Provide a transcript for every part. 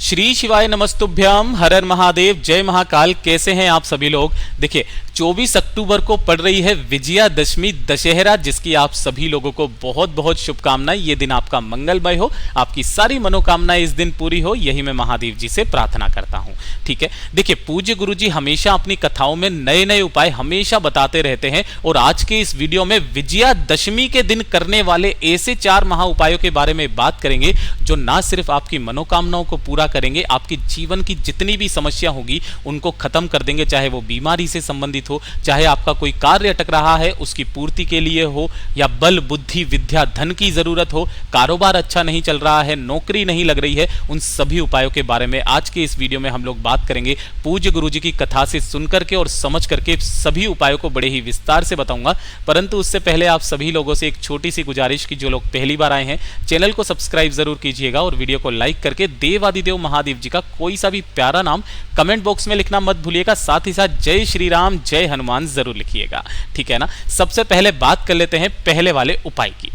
श्री शिवाय नमस्तुभ्यम, हर हर महादेव, जय महाकाल। कैसे हैं आप सभी लोग। देखिए 24 अक्टूबर को पड़ रही है विजयादशमी दशहरा, जिसकी आप सभी लोगों को बहुत बहुत शुभकामनाएं। ये दिन आपका मंगलमय हो, आपकी सारी मनोकामनाएं इस दिन पूरी हो, यही मैं महादेव जी से प्रार्थना करता हूं। ठीक है, देखिए पूज्य गुरु जी हमेशा अपनी कथाओं में नए नए उपाय हमेशा बताते रहते हैं, और आज के इस वीडियो में विजयादशमी के दिन करने वाले ऐसे 4 महा उपायों के बारे में बात करेंगे जो ना सिर्फ आपकी मनोकामनाओं को पूरा करेंगे, आपके जीवन की जितनी भी समस्या होगी उनको खत्म कर देंगे, चाहे वो बीमारी से संबंधित हो, चाहे आपका कोई कार्य अटक रहा है उसकी पूर्ति के लिए हो, या बल बुद्धि विद्या धन की जरूरत हो, कारोबार अच्छा नहीं चल रहा है, नौकरी नहीं लग रही है, उन सभी उपायों के बारे में आज के इस वीडियो में हम लोग बात करेंगे। पूज्य गुरु जी की कथा से सुन करके और समझ करके सभी उपायों को बड़े ही विस्तार से बताऊंगा। परंतु उससे पहले आप सभी लोगों से एक छोटी सी गुजारिश की, जो लोग पहली बार आए हैं चैनल को सब्सक्राइब जरूर कीजिएगा और वीडियो को लाइक करके देवादिदेव महादेव जी का कोई सा भी प्यारा नाम कमेंट बॉक्स में लिखना मत भूलिएगा। साथ ही साथ जय श्री राम जय हनुमान जरूर लिखिएगा, ठीक है ना। सबसे पहले बात कर लेते हैं पहले वाले उपाय की।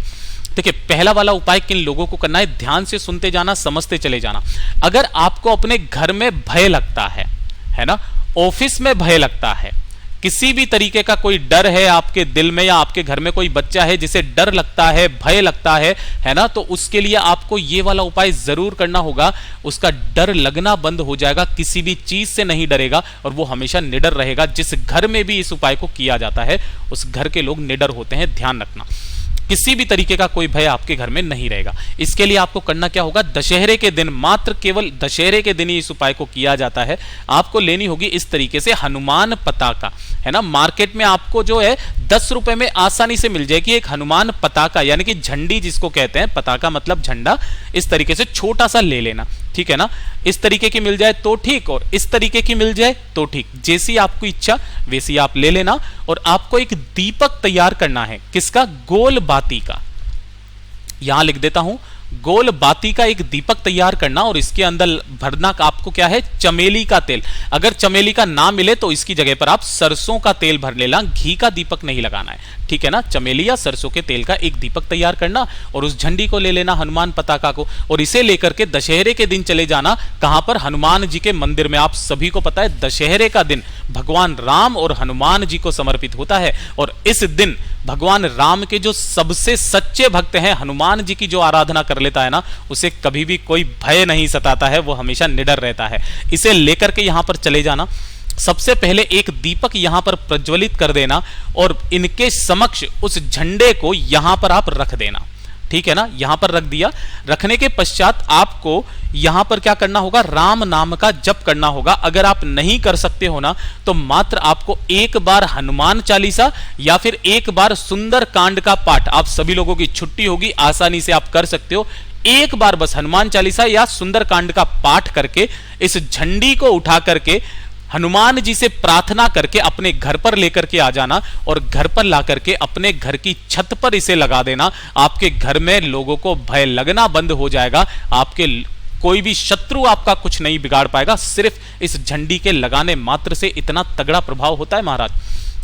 देखिए पहला वाला उपाय किन लोगों को करना है, ध्यान से सुनते जाना, समझते चले जाना। अगर आपको अपने घर में भय लगता है ना, ऑफिस में भय लगता है, किसी भी तरीके का कोई डर है आपके दिल में, या आपके घर में कोई बच्चा है जिसे डर लगता है, भय लगता है ना, तो उसके लिए आपको ये वाला उपाय जरूर करना होगा। उसका डर लगना बंद हो जाएगा, किसी भी चीज से नहीं डरेगा और वो हमेशा निडर रहेगा। जिस घर में भी इस उपाय को किया जाता है उस घर के लोग निडर होते हैं, ध्यान रखना। किसी भी तरीके का कोई भय आपके घर में नहीं रहेगा। इसके लिए आपको करना क्या होगा, दशहरे के दिन, मात्र केवल दशहरे के दिन ही इस उपाय को किया जाता है। आपको लेनी होगी इस तरीके से हनुमान पताका, है ना। मार्केट में आपको जो है 10 रुपए में आसानी से मिल जाएगी एक हनुमान पताका, यानी कि झंडी जिसको कहते हैं, पताका मतलब झंडा। इस तरीके से छोटा सा ले लेना, ठीक है ना। इस तरीके की मिल जाए तो ठीक, और इस तरीके की मिल जाए तो ठीक, जैसी आपको इच्छा वैसी आप ले लेना। और आपको एक दीपक तैयार करना है, किसका, गोल बाती का। यहां लिख देता हूं, गोल बाती का एक दीपक तैयार करना, और इसके अंदर भरना आपको क्या है, चमेली का तेल। अगर चमेली का ना मिले तो इसकी जगह पर आप सरसों का तेल भर लेना, घी का दीपक नहीं लगाना है, ठीक है ना। चमेली या सरसों के तेल का एक दीपक तैयार करना, और उस झंडी को ले लेना, हनुमान पताका को, और इसे लेकर के दशहरे के दिन चले जाना। कहां पर, हनुमान जी के मंदिर में। आप सभी को पता है दशहरे का दिन भगवान राम और हनुमान जी को समर्पित होता है, और इस दिन भगवान राम के जो सबसे सच्चे भक्त हैं, हनुमान जी की जो आराधना कर लेता है ना, उसे कभी भी कोई भय नहीं सताता है, वो हमेशा निडर रहता है। इसे लेकर के यहां पर चले जाना। सबसे पहले एक दीपक यहां पर प्रज्वलित कर देना, और इनके समक्ष उस झंडे को यहां पर आप रख देना, ठीक है ना। यहां पर रख दिया। रखने के पश्चात आपको यहां पर क्या करना होगा, राम नाम का जप करना होगा। अगर आप नहीं कर सकते हो ना, तो मात्र आपको एक बार हनुमान चालीसा या फिर एक बार सुंदर कांड का पाठ, आप सभी लोगों की छुट्टी होगी, आसानी से आप कर सकते हो। एक बार बस हनुमान चालीसा या सुंदर कांड का पाठ करके इस झंडी को उठा करके हनुमान जी से प्रार्थना करके अपने घर पर लेकर के आ जाना, और घर पर ला करके अपने घर की छत पर इसे लगा देना। आपके घर में लोगों को भय लगना बंद हो जाएगा। आपके कोई भी शत्रु आपका कुछ नहीं बिगाड़ पाएगा। सिर्फ इस झंडी के लगाने मात्र से इतना तगड़ा प्रभाव होता है महाराज,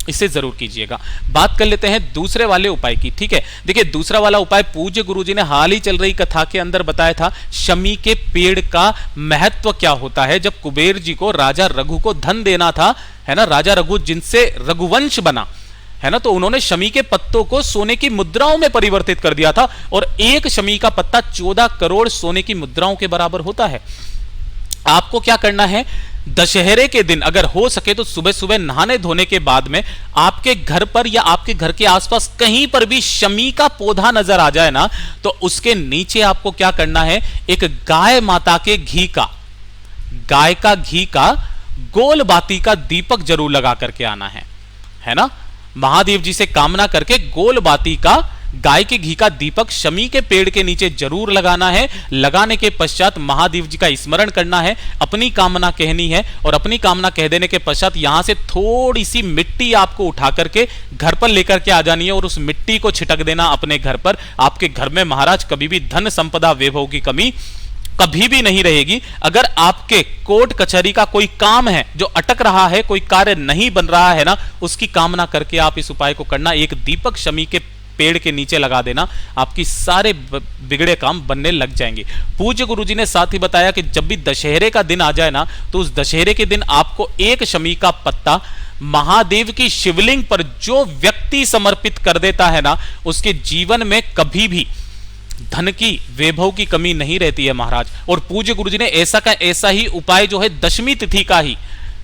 इसे जरूर कीजिएगा। बात कर लेते हैं दूसरे वाले उपाय की, ठीक है। देखिए दूसरा वाला उपाय पूज्य गुरुजी ने हाल ही चल रही कथा के अंदर बताया था। शमी के पेड़ का महत्व क्या होता है। जब कुबेर जी को राजा रघु को धन देना था, है ना, राजा रघु जिनसे रघुवंश बना, है ना, तो उन्होंने शमी के पत्तों को सोने की मुद्राओं में परिवर्तित कर दिया था, और एक शमी का पत्ता 14 करोड़ सोने की मुद्राओं के बराबर होता है। आपको क्या करना है, दशहरे के दिन अगर हो सके तो सुबह सुबह नहाने धोने के बाद में आपके घर पर या आपके घर के आसपास कहीं पर भी शमी का पौधा नजर आ जाए ना, तो उसके नीचे आपको क्या करना है, एक गाय माता के घी का, गाय का घी का गोल बाती का दीपक जरूर लगा करके आना है ना। महादेव जी से कामना करके गोल बाती का, गाय के घी का दीपक शमी के पेड़ के नीचे जरूर लगाना है। लगाने के पश्चात महादेव जी का स्मरण करना है, अपनी कामना कहनी है, और अपनी कामना कह देने के पश्चात यहां से थोड़ी सी मिट्टी आपको उठा करके घर पर लेकर के आ जानी है, और उस मिट्टी को छिटक देना अपने घर पर। आपके घर में महाराज कभी भी धन संपदा वैभव की कमी कभी भी नहीं रहेगी। अगर आपके कोर्ट कचहरी का कोई काम है जो अटक रहा है, कोई कार्य नहीं बन रहा है ना, उसकी कामना करके आप इस उपाय को करना। एक दीपक शमी के पेड़ के नीचे लगा देना, आपकी सारे बिगड़े काम बनने लग जाएंगे। पूज्य गुरुजी ने साथ ही बताया कि जब भी दशहरे का दिन आ जाए ना, तो उस दशहरे के दिन आपको एक शमी का पत्ता महादेव की शिवलिंग पर जो व्यक्ति समर्पित कर देता है ना, उसके जीवन में कभी भी धन की, वैभव की कमी नहीं रहती है महाराज। और पूज्य गुरुजी ने ऐसा का ऐसा ही उपाय जो है दशमी तिथि का ही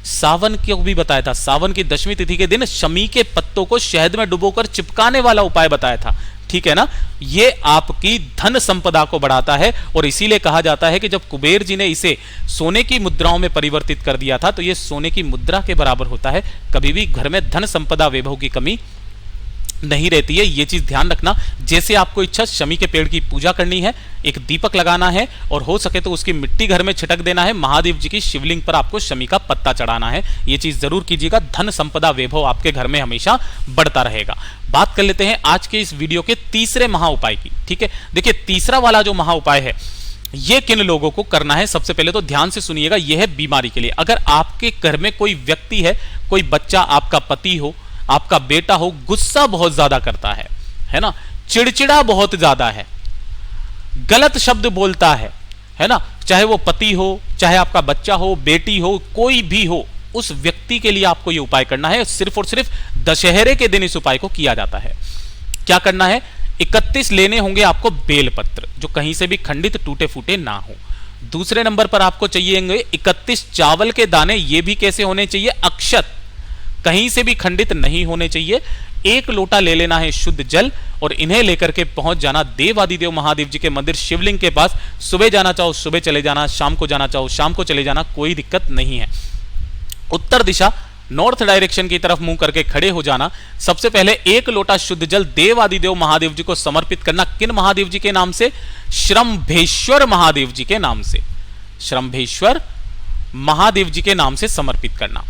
सावन को भी बताया था। सावन की दशमी तिथि के दिन शमी के पत्तों को शहद में डुबोकर चिपकाने वाला उपाय बताया था, ठीक है ना। ये आपकी धन संपदा को बढ़ाता है और इसीलिए कहा जाता है कि जब कुबेर जी ने इसे सोने की मुद्राओं में परिवर्तित कर दिया था, तो ये सोने की मुद्रा के बराबर होता है। कभी भी घर में धन संपदा, वैभव की कमी नहीं रहती है, ये चीज ध्यान रखना। जैसे आपको इच्छा शमी के पेड़ की पूजा करनी है, एक दीपक लगाना है और हो सके तो उसकी मिट्टी घर में छिटक देना है, महादेव जी की शिवलिंग पर आपको शमी का पत्ता चढ़ाना है, ये चीज जरूर कीजिएगा। धन संपदा, वैभव आपके घर में हमेशा बढ़ता रहेगा। बात कर लेते हैं आज के इस वीडियो के तीसरे महा उपाय की, ठीक है। देखिए तीसरा वाला जो महा उपाय है, ये किन लोगों को करना है, सबसे पहले तो ध्यान से सुनिएगा। यह है बीमारी के लिए। अगर आपके घर में कोई व्यक्ति है, कोई बच्चा, आपका पति हो, आपका बेटा हो, गुस्सा बहुत ज्यादा करता है ना, चिड़चिड़ा बहुत ज्यादा है, गलत शब्द बोलता है ना, चाहे वो पति हो, चाहे आपका बच्चा हो, बेटी हो, कोई भी हो, उस व्यक्ति के लिए आपको ये उपाय करना है। सिर्फ और सिर्फ दशहरे के दिन इस उपाय को किया जाता है। क्या करना है? 31 लेने होंगे आपको बेलपत्र, जो कहीं से भी खंडित, टूटे फूटे ना हो। दूसरे नंबर पर आपको चाहिए 31 चावल के दाने, ये भी कैसे होने चाहिए? अक्षत, कहीं से भी खंडित नहीं होने चाहिए। 1 लोटा ले लेना है शुद्ध जल और इन्हें लेकर के पहुंच जाना देवादिदेव महादेव जी के मंदिर शिवलिंग के पास। सुबह जाना चाहो सुबह चले जाना, शाम को जाना चाहो शाम को चले जाना, कोई दिक्कत नहीं है। उत्तर दिशा, नॉर्थ डायरेक्शन की तरफ मुंह करके खड़े हो जाना। सबसे पहले 1 लोटा शुद्ध जल देवादिदेव महादेव जी को समर्पित करना। किन महादेव जी के नाम से? श्रम्भेश्वर महादेव जी के नाम से, श्रम्भेश्वर महादेव जी के नाम से समर्पित करना।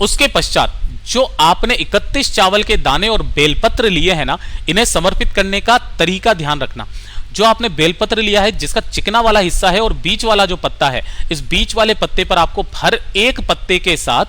उसके पश्चात जो आपने 31 चावल के दाने और बेलपत्र लिए हैं ना, इन्हें समर्पित करने का तरीका ध्यान रखना। जो आपने बेलपत्र लिया है, जिसका चिकना वाला हिस्सा है और बीच वाला जो पत्ता है, इस बीच वाले पत्ते पर आपको हर एक पत्ते के साथ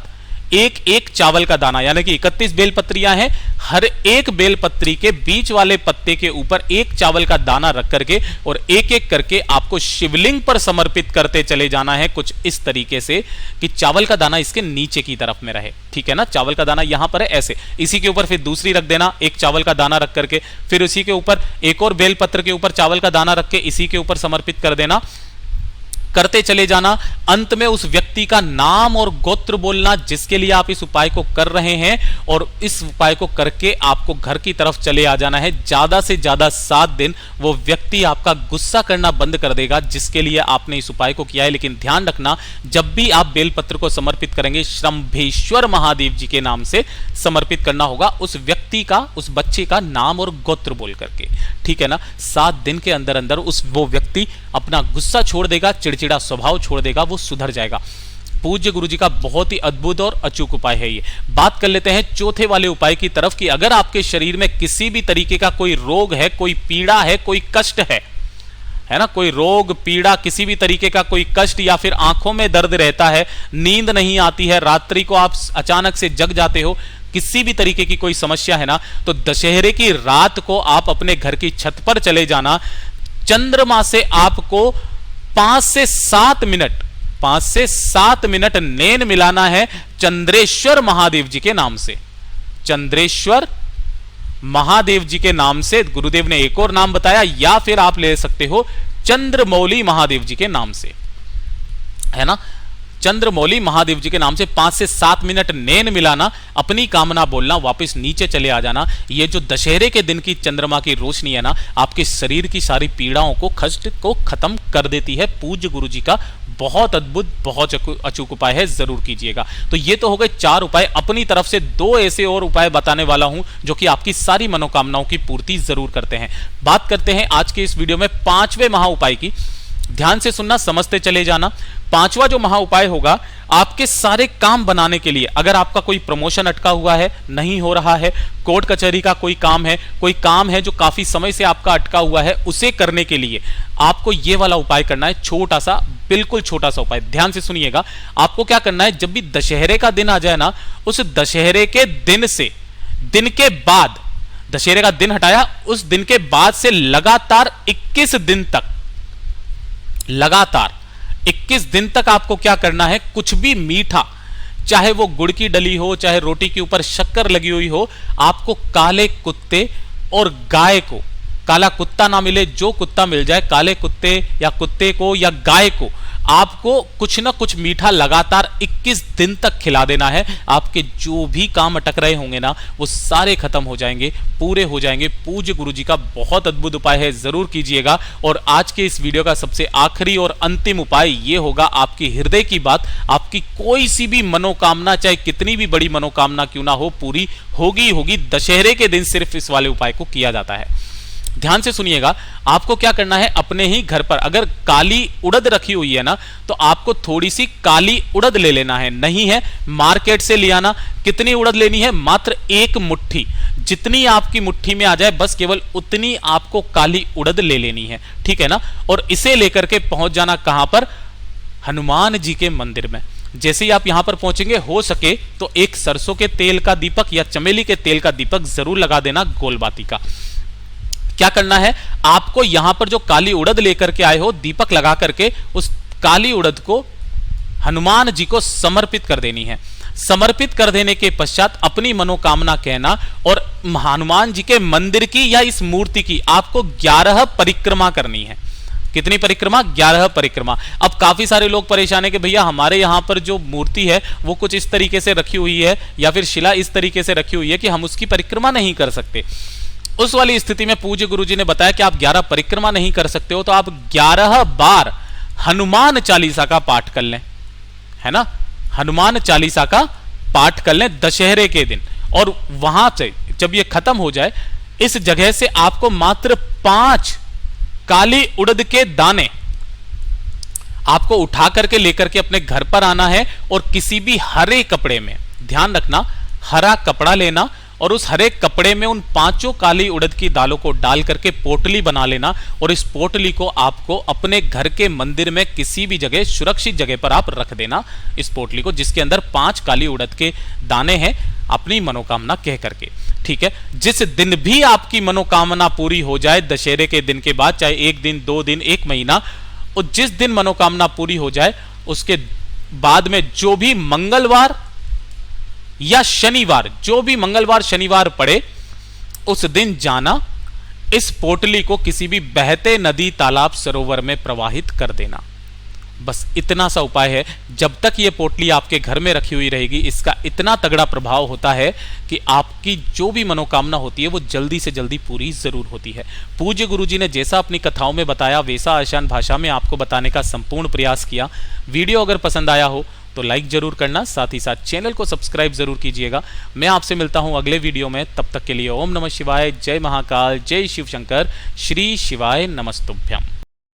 1-1 चावल का दाना, यानी कि 31 बेलपत्रियां हैं, हर एक बेलपत्री के बीच वाले पत्ते के ऊपर 1 चावल का दाना रख करके और एक-एक करके आपको शिवलिंग पर समर्पित करते चले जाना है। कुछ इस तरीके से कि चावल का दाना इसके नीचे की तरफ में रहे, ठीक है ना। चावल का दाना यहां पर है ऐसे, इसी के ऊपर फिर दूसरी रख देना, 1 चावल का दाना रख करके, फिर उसी के ऊपर एक और बेलपत्र के ऊपर चावल का दाना रख के इसी के ऊपर समर्पित कर देना, करते चले जाना। अंत में उस व्यक्ति का नाम और गोत्र बोलना जिसके लिए आप इस उपाय को कर रहे हैं, और इस उपाय को करके आपको घर की तरफ चले आ जाना है। ज्यादा से ज्यादा 7 दिन वो व्यक्ति आपका गुस्सा करना बंद कर देगा जिसके लिए आपने इस उपाय को किया है। लेकिन ध्यान रखना, जब भी आप बेलपत्र को समर्पित करेंगे, श्रम्भेश्वर महादेव जी के नाम से समर्पित करना होगा। उस व्यक्ति का, उस बच्चे का नाम और गोत्र बोल करके, ठीक है ना। 7 दिन के अंदर अंदर वो व्यक्ति अपना गुस्सा छोड़ देगा, चिड़चिड़ा स्वभाव छोड़ देगा, वो सुधर जाएगा। पूज्य गुरुजी का बहुत ही अद्भुत और अचूक उपाय है ये। बात कर लेते हैं चौथे वाले उपाय की तरफ कि अगर आपके शरीर में किसी भी तरीके का कोई रोग है, कोई पीड़ा है, कोई कष्ट है ना, कोई रोग, पीड़ा, किसी भी तरीके का कोई कष्ट, या फिर आंखों में दर्द रहता है, नींद नहीं आती है, रात्रि को आप अचानक से जग जाते हो, किसी भी तरीके की कोई समस्या है ना, तो दशहरे की रात को आप अपने घर की छत पर चले जाना। चंद्रमा से आपको 5 से 7 मिनट नैन मिलाना है चंद्रेश्वर महादेव जी के नाम से। चंद्रेश्वर महादेव जी के नाम से गुरुदेव ने एक और नाम बताया, या फिर आप ले सकते हो चंद्रमौली महादेव जी के नाम से, है ना। चंद्रमौली महादेव जी के नाम से 5 से 7 मिनट नैन मिलाना, अपनी कामना बोलना, वापस नीचे चले आ जाना। ये जो दशहरे के दिन की चंद्रमा की रोशनी है ना, आपके शरीर की सारी पीड़ाओं को, कष्ट को खत्म कर देती है। पूज्य गुरु जी का बहुत अद्भुत, बहुत अचूक उपाय है, जरूर कीजिएगा। तो ये तो हो गए 4 उपाय। अपनी तरफ से 2 ऐसे और उपाय बताने वाला हूं जो कि आपकी सारी मनोकामनाओं की पूर्ति जरूर करते हैं। बात करते हैं आज के इस वीडियो में 5वें महा उपाय की। ध्यान से सुनना, समझते चले जाना। 5वां जो महा उपाय होगा, आपके सारे काम बनाने के लिए, अगर आपका कोई प्रमोशन अटका हुआ है, नहीं हो रहा है, कोर्ट कचहरी का कोई काम है जो काफी समय से आपका अटका हुआ है, उसे करने के लिए आपको ये वाला उपाय करना है। छोटा सा, बिल्कुल छोटा सा उपाय, ध्यान से सुनिएगा। आपको क्या करना है, जब भी दशहरे का दिन आ जाए ना, उस दशहरे के दिन के बाद दशहरे का दिन हटाया, उस दिन के बाद से लगातार 21 दिन तक, लगातार 21 दिन तक आपको क्या करना है, कुछ भी मीठा, चाहे वो गुड़ की डली हो, चाहे रोटी के ऊपर शक्कर लगी हुई हो, आपको काले कुत्ते और गाय को, काला कुत्ता ना मिले, जो कुत्ता मिल जाए, काले कुत्ते या कुत्ते को या गाय को आपको कुछ ना कुछ मीठा लगातार 21 दिन तक खिला देना है। आपके जो भी काम अटक रहे होंगे ना, वो सारे खत्म हो जाएंगे, पूरे हो जाएंगे। पूज्य गुरुजी का बहुत अद्भुत उपाय है, जरूर कीजिएगा। और आज के इस वीडियो का सबसे आखिरी और अंतिम उपाय ये होगा, आपकी हृदय की बात, आपकी कोई सी भी मनोकामना, चाहे कितनी भी बड़ी मनोकामना क्यों ना हो, पूरी होगी होगी। दशहरे के दिन सिर्फ इस वाले उपाय को किया जाता है। ध्यान से सुनिएगा, आपको क्या करना है, अपने ही घर पर अगर काली उड़द रखी हुई है ना, तो आपको थोड़ी सी काली उड़द ले लेना है, नहीं है मार्केट से ले आना। कितनी उड़द लेनी है, मात्र 1 मुट्ठी, जितनी आपकी मुट्ठी में आ जाए बस केवल उतनी आपको काली उड़द ले लेनी है, ठीक है ना। और इसे लेकर के पहुंच जाना कहां पर, हनुमान जी के मंदिर में। जैसे ही आप यहां पर पहुंचेंगे, हो सके तो एक सरसों के तेल का दीपक या चमेली के तेल का दीपक जरूर लगा देना, गोलबाती का। क्या करना है, आपको यहां पर जो काली उड़द लेकर के आए हो, दीपक लगा करके उस काली उड़द को हनुमान जी को समर्पित कर देनी है। समर्पित कर देने के पश्चात अपनी मनोकामना कहना, और हनुमान जी के मंदिर की या इस मूर्ति की आपको 11 परिक्रमा करनी है। कितनी परिक्रमा, 11 परिक्रमा। अब काफी सारे लोग परेशान है कि भैया हमारे यहां पर जो मूर्ति है वो कुछ इस तरीके से रखी हुई है, या फिर शिला इस तरीके से रखी हुई है कि हम उसकी परिक्रमा नहीं कर सकते। उस वाली स्थिति में पूज्य गुरुजी ने बताया कि आप 11 परिक्रमा नहीं कर सकते हो, तो आप 11 बार हनुमान चालीसा का पाठ कर लें, है ना। हनुमान चालीसा का पाठ कर लें दशहरे के दिन, और वहां से जब ये खत्म हो जाए, इस जगह से आपको मात्र 5 काली उड़द के दाने आपको उठा करके लेकर के अपने घर पर आना है, और किसी भी हरे कपड़े में, ध्यान रखना हरा कपड़ा लेना, और उस हरे कपड़े में उन 5 काली उड़द की दालों को डाल करके पोटली बना लेना, और इस पोटली को आपको अपने घर के मंदिर में किसी भी जगह, सुरक्षित जगह पर आप रख देना, इस पोटली को जिसके अंदर 5 काली उड़द के दाने हैं, अपनी मनोकामना कह करके, ठीक है। जिस दिन भी आपकी मनोकामना पूरी हो जाए दशहरे के दिन के बाद, चाहे 1 दिन, 2 दिन, 1 महीना, और जिस दिन मनोकामना पूरी हो जाए उसके बाद में जो भी मंगलवार या शनिवार, जो भी मंगलवार शनिवार पड़े, उस दिन जाना, इस पोटली को किसी भी बहते नदी, तालाब, सरोवर में प्रवाहित कर देना। बस इतना सा उपाय है। जब तक ये पोटली आपके घर में रखी हुई रहेगी, इसका इतना तगड़ा प्रभाव होता है कि आपकी जो भी मनोकामना होती है वो जल्दी से जल्दी पूरी जरूर होती है। पूज्य गुरुजी ने जैसा अपनी कथाओं में बताया, वैसा आसान भाषा में आपको बताने का संपूर्ण प्रयास किया। वीडियो अगर पसंद आया हो तो लाइक जरूर करना, साथ ही साथ चैनल को सब्सक्राइब जरूर कीजिएगा। मैं आपसे मिलता हूं अगले वीडियो में, तब तक के लिए ओम नमः शिवाय, जय महाकाल, जय शिव शंकर, श्री शिवाय नमस्तुभ्यम।